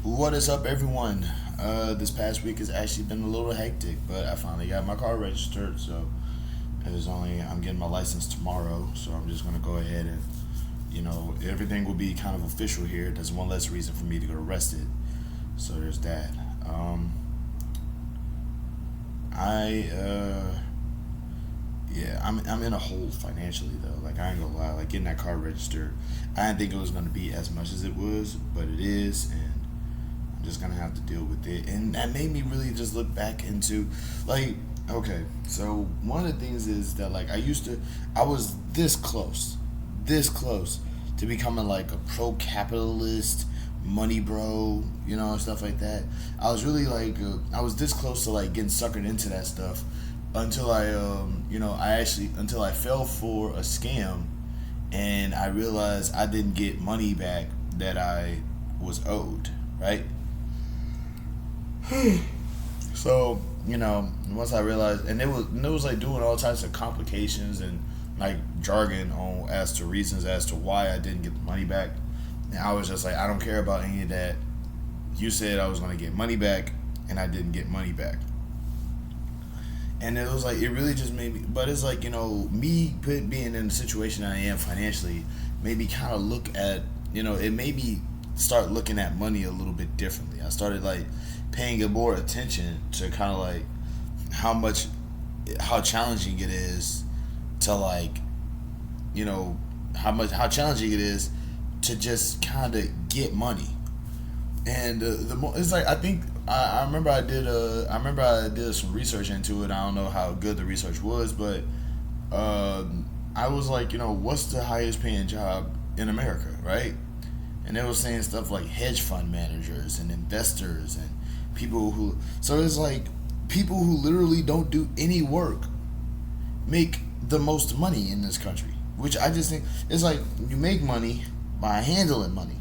What is up, everyone? This past week has actually been a little hectic, but I finally got my car registered, so I'm getting my license tomorrow, so I'm just gonna go ahead and everything will be kind of official here. There's one less reason for me to get arrested, so there's that. I Yeah, I'm in a hole financially though. Like, I ain't gonna lie, like getting that car registered, I didn't think it was gonna be as much as it was, but it is, and I'm just gonna have to deal with it. And that made me really just look back into, like, okay, so one of the things is that, like, I was this close to becoming like a pro capitalist money bro, and stuff like that. I was really like, I was this close to like getting suckered into that stuff until until I fell for a scam, and I realized I didn't get money back that I was owed, right? So, once I realized, and it was like doing all types of complications and like jargon on as to reasons as to why I didn't get the money back. And I was just like, I don't care about any of that. You said I was going to get money back, and I didn't get money back. And it was like, it really just made me, but it's like, me being in the situation I am financially made me kind of look at, it made me start looking at money a little bit differently. I started like paying it more attention to kind of like how challenging it is to like, how challenging it is to just kind of get money. And the more it's like, I think I remember I did some research into it. I don't know how good the research was, but I was like, what's the highest paying job in America, right? And they were saying stuff like hedge fund managers and investors and people who. So it's like people who literally don't do any work make the most money in this country, which I just think it's like you make money by handling money.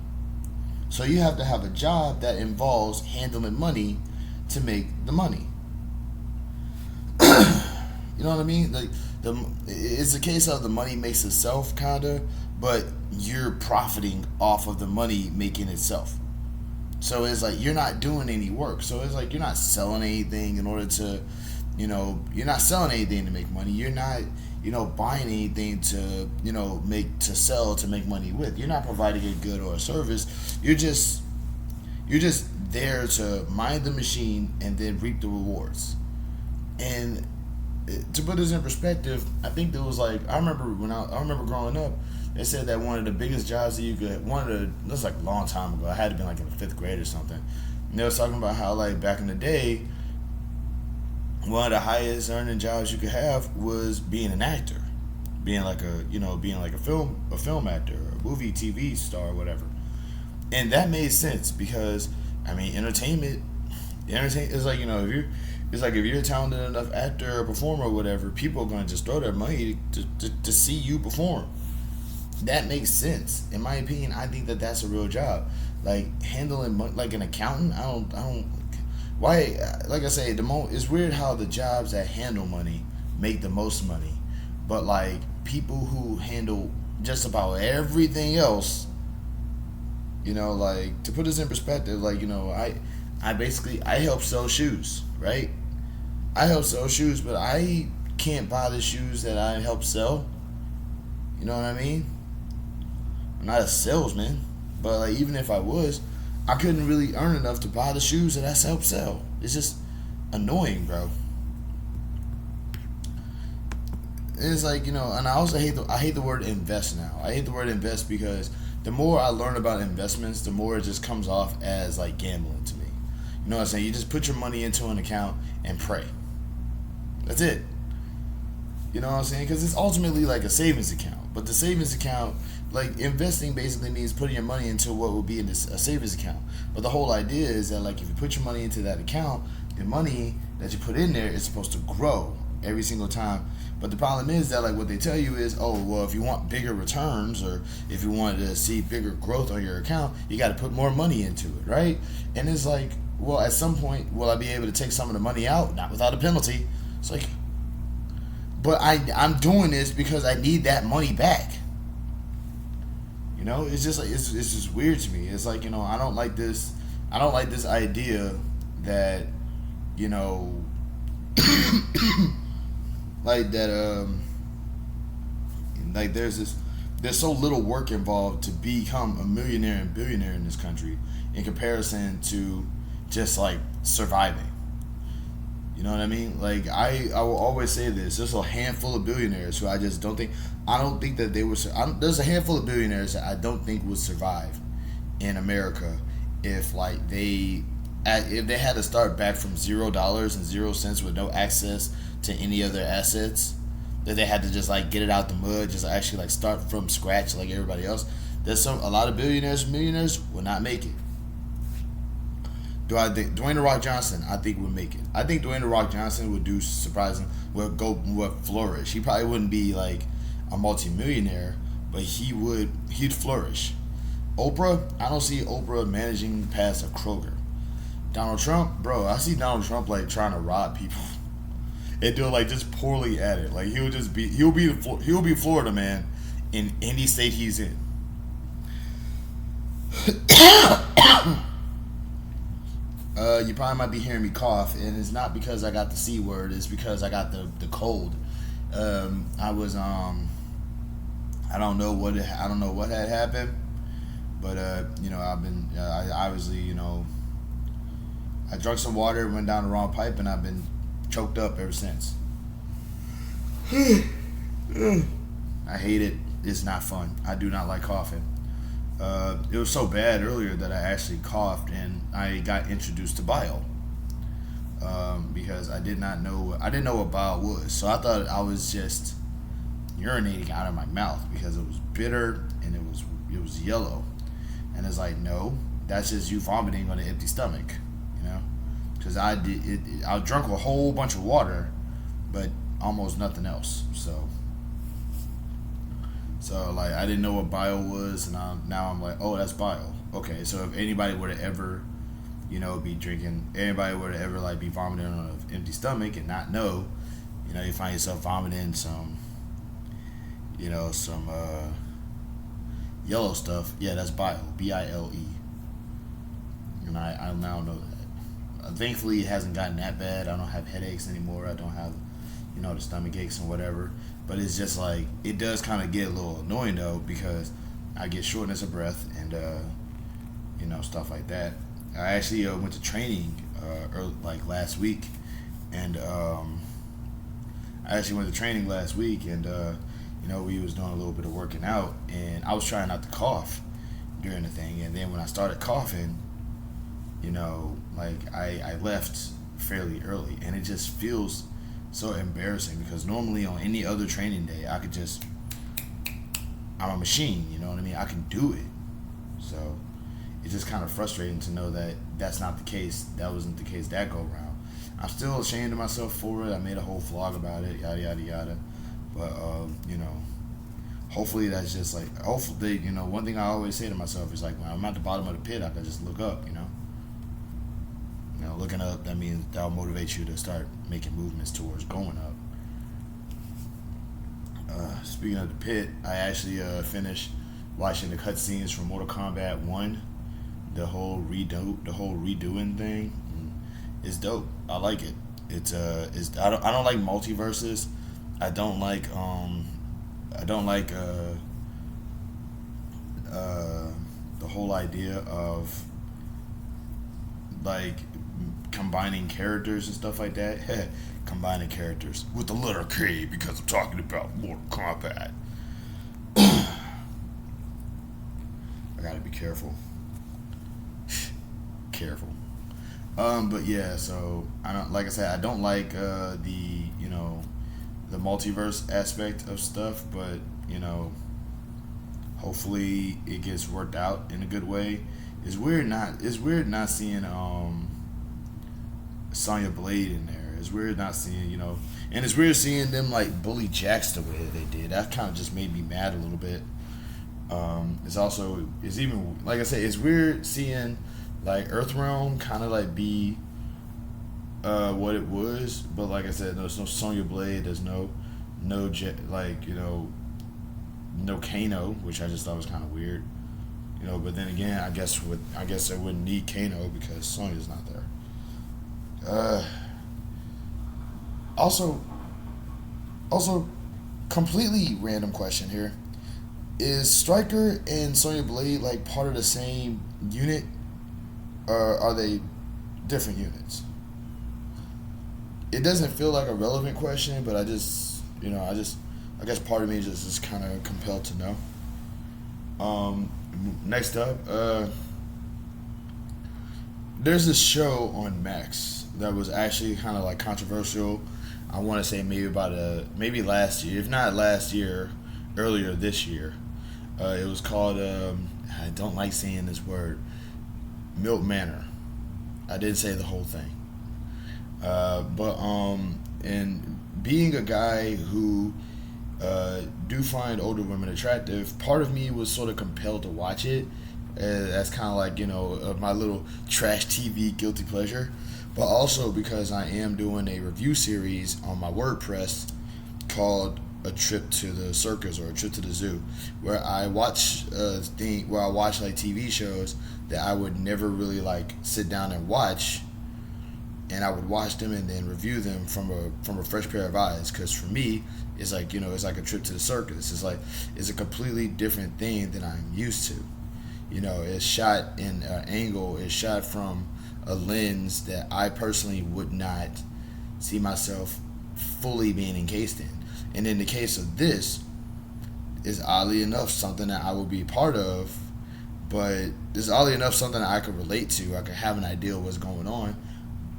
So you have to have a job that involves handling money to make the money. You know what I mean? Like, it's a case of the money makes itself, kinda, but you're profiting off of the money making itself. So it's like you're not doing any work. So it's like you're not selling anything in order to, you're not selling anything to make money. You're not, buying anything to, sell to make money with. You're not providing a good or a service. You're just there to mind the machine and then reap the rewards. And to put this in perspective, I think there was like, I remember growing up, they said that one of the biggest jobs that you could, that's like a long time ago, I had to be like in the 5th grade or something. And they was talking about how, like, back in the day, one of the highest earning jobs you could have was being an actor, being like a film actor, or a movie, TV star, or whatever. And that made sense because, I mean, entertainment is like, if you're a talented enough actor or performer or whatever, people are gonna just throw their money to see you perform. That makes sense. In my opinion, I think that that's a real job. Like handling money, like an accountant. I don't. Why? Like I say, it's weird how the jobs that handle money make the most money, but like people who handle just about everything else, like, to put this in perspective, like, I help sell shoes, right? I help sell shoes, but I can't buy the shoes that I help sell. You know what I mean? I'm not a salesman, but like, even if I was, I couldn't really earn enough to buy the shoes that I help sell. It's just annoying, bro. It's like, and I also hate the word invest now. I hate the word invest because the more I learn about investments, the more it just comes off as like gambling to me. You know what I'm saying? You just put your money into an account and pray. That's it. You know what I'm saying? Because it's ultimately like a savings account. But the savings account, like, investing basically means putting your money into what will be in a savings account. But the whole idea is that, like, if you put your money into that account, the money that you put in there is supposed to grow every single time. But the problem is that, like, what they tell you is, oh, well, if you want bigger returns or if you want to see bigger growth on your account, you got to put more money into it, right? And it's like, well, at some point, will I be able to take some of the money out? Not without a penalty. It's like, but I'm doing this because I need that money back. It's just like, it's just weird to me. It's like, I don't like this I don't like this idea that, you know, like that like there's so little work involved to become a millionaire and billionaire in this country in comparison to just like surviving. You know what I mean? Like I will always say this. There's a handful of billionaires who I don't think that they would. There's a handful of billionaires that I don't think would survive in America if like if they had to start back from $0 and 0 cents with no access to any other assets, that they had to just like get it out the mud, just actually like start from scratch like everybody else. A lot of billionaires and millionaires will not make it. Do I think Dwayne the Rock Johnson? I think would make it. I think Dwayne the Rock Johnson would do surprising. Would flourish. He probably wouldn't be like a multimillionaire, but he'd flourish. Oprah, I don't see Oprah managing past a Kroger. Donald Trump, bro, I see Donald Trump like trying to rob people and doing like just poorly at it. Like he'll be Florida man in any state he's in. You probably might be hearing me cough, and it's not because I got the C word. It's because I got the cold. I was I don't know what had happened, but I obviously I drank some water, went down the wrong pipe, and I've been choked up ever since. I hate it. It's not fun. I do not like coughing. It was so bad earlier that I actually coughed and I got introduced to bile because I didn't know what bile was. So I thought I was just urinating out of my mouth because it was bitter and it was yellow. And it's like, no, that's just you vomiting on an empty stomach, because I drank a whole bunch of water, but almost nothing else. So like I didn't know what bile was, and now I'm like, oh, that's bile. Okay, so if anybody were to ever, be drinking, anybody were to ever like be vomiting on an empty stomach and not know, you find yourself vomiting some yellow stuff. Yeah, that's bile, bile, and I now know that. Thankfully, it hasn't gotten that bad. I don't have headaches anymore. I don't have the stomach aches and whatever. But it's just like, it does kind of get a little annoying though, because I get shortness of breath and stuff like that. I actually went to training last week, and we was doing a little bit of working out, and I was trying not to cough during the thing, and then when I started coughing, I left fairly early, and it just feels so embarrassing because normally on any other training day I'm a machine, you know what I mean? I can do it. So it's just kind of frustrating to know that that's not the case. That wasn't the case that go around. I'm still ashamed of myself for it. I made a whole vlog about it, yada yada yada. But hopefully that's just like, hopefully, one thing I always say to myself is like, when I'm at the bottom of the pit, I can just look up, looking up, that means that'll motivate you to start making movements towards going up. Speaking of the pit, I actually finished watching the cutscenes from Mortal Kombat 1, the whole redoing thing. It's dope. I like it. I don't like multiverses. I don't like the whole idea of like combining characters and stuff like that. Combining characters with the letter K because I'm talking about Mortal Kombat. I gotta be careful. But yeah, so I don't like the multiverse aspect of stuff, but hopefully it gets worked out in a good way. It's weird not seeing Sonya Blade in there. It's weird not seeing, and it's weird seeing them like bully Jax the way that they did. That kind of just made me mad a little bit. It's even, like I said, it's weird seeing like Earthrealm kind of like be what it was, but like I said, there's no Sonya Blade, there's no Kano, which I just thought was kind of weird. But then again, I guess I wouldn't need Kano because Sonya's not there. Uh, also, also, completely random question here: is Striker and Sonya Blade like part of the same unit, or are they different units? It doesn't feel like a relevant question, but I guess part of me just is kind of compelled to know. Next up, there's this show on Max that was actually kind of like controversial. I want to say maybe last year, if not last year, earlier this year. It was called I don't like saying this word, Milk Manor. I did say the whole thing, but and being a guy who do find older women attractive, part of me was sort of compelled to watch it. That's kind of like my little trash TV guilty pleasure, but also because I am doing a review series on my WordPress called "A Trip to the Circus" or "A Trip to the Zoo," where I watch like TV shows that I would never really like sit down and watch, and I would watch them and then review them from a fresh pair of eyes. Because for me, it's like it's like a trip to the circus. It's a completely different thing than I'm used to. It's shot in an angle. It's shot from a lens that I personally would not see myself fully being encased in. And in the case of this, is oddly enough something that I would be part of, but it's oddly enough something that I could relate to. I could have an idea of what's going on,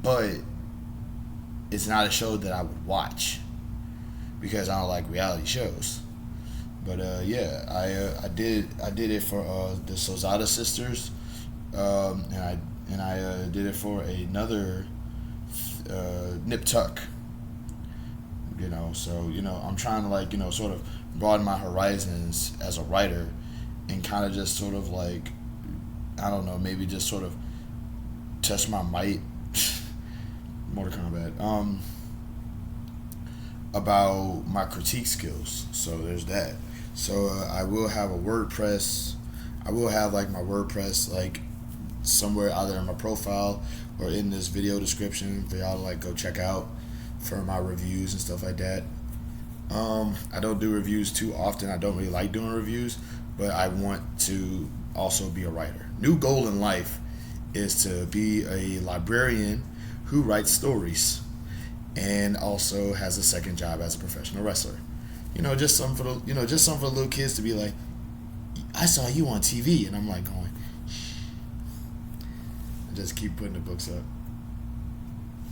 but it's not a show that I would watch because I don't like reality shows. But I did it for the Sozada sisters, and I did it for another Nip Tuck. So I'm trying to sort of broaden my horizons as a writer, and kind of just sort of like, I don't know, maybe just sort of test my might. Mortal Kombat. About my critique skills. So there's that. So I will have a WordPress. I will have like my WordPress like somewhere either in my profile or in this video description for y'all to like go check out for my reviews and stuff like that. I don't do reviews too often. I don't really like doing reviews, but I want to also be a writer. New goal in life is to be a librarian who writes stories and also has a second job as a professional wrestler. Just something for the little kids to be like, I saw you on TV, and I'm like going, I just keep putting the books up.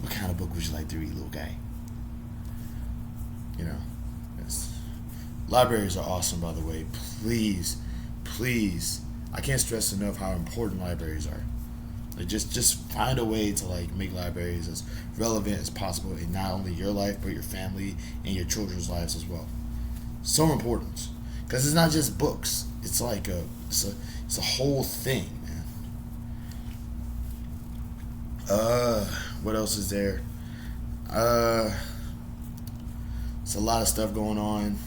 What kind of book would you like to read, little guy? Libraries are awesome, by the way. Please, please, I can't stress enough how important libraries are. Like just find a way to like make libraries as relevant as possible in not only your life but your family and your children's lives as well. So important, because it's not just books. It's like it's a whole thing, man. What else is there? It's a lot of stuff going on.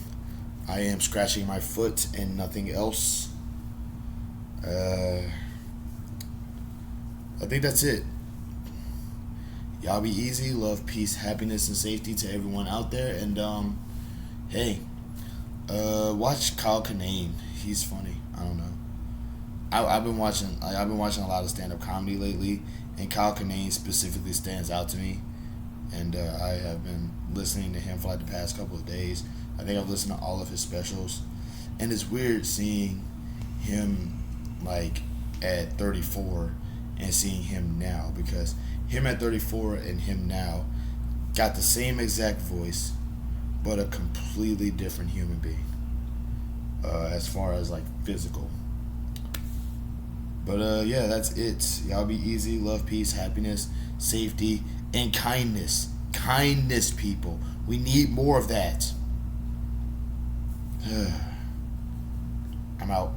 I am scratching my foot and nothing else. I think that's it. Y'all be easy. Love, peace, happiness, and safety to everyone out there. And hey, watch Kyle Kinane. He's funny. I don't know. I've been watching a lot of stand up comedy lately, and Kyle Kinane specifically stands out to me. And I have been listening to him for like the past couple of days. I think I've listened to all of his specials, and it's weird seeing him like at 34 and seeing him now, because him at 34 and him now got the same exact voice, but a completely different human being as far as like physical. But yeah, that's it. Y'all be easy. Love, peace, happiness, safety, and kindness. Kindness, people. We need more of that. I'm out.